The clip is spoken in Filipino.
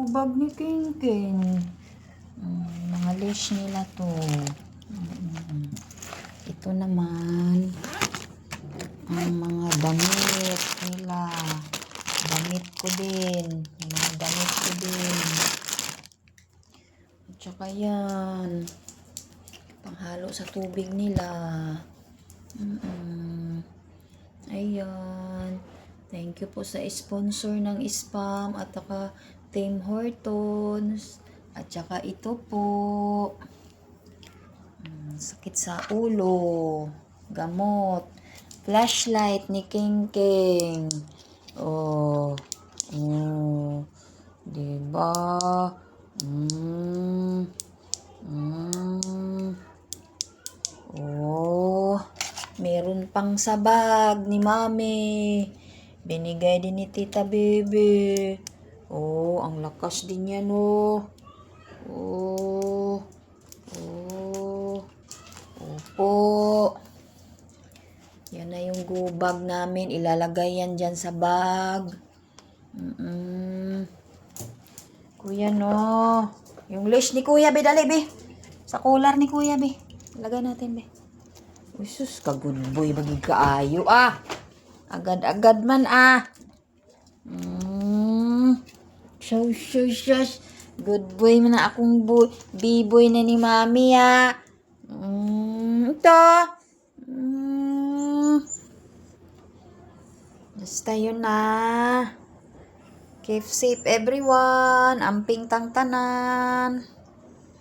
bag ni King King. Mga leash nila to. Ito naman ang mga damit nila. Damit ko din. Mga damit ko din. At saka yan. Panghalo sa tubig nila. Ayan. Thank you po sa sponsor ng Spam at saka Tim Hortons. At saka ito po. Sakit sa ulo. Gamot. Flashlight ni King King. Oh. Oh. Diba? Oh. Meron pang sa bag ni Mami. Binigay din ni Tita Bebe. Oh, ang lakas din yan, oh. Oh. Oh. Opo. Yan na yung go bag namin. Ilalagay yan dyan sa bag. Kuya, no. Yung leash ni Kuya, be. Dali, be. Sa collar ni Kuya, be. Lagay natin, be. Uy, sus, ka-good boy. Bagig kaayo, ah. Agad-agad man, ah. Shush. Good boy man na akong b-boy na ni Mami, ah. Ito. Basta yun na. Keep safe everyone. Amping tang tanan.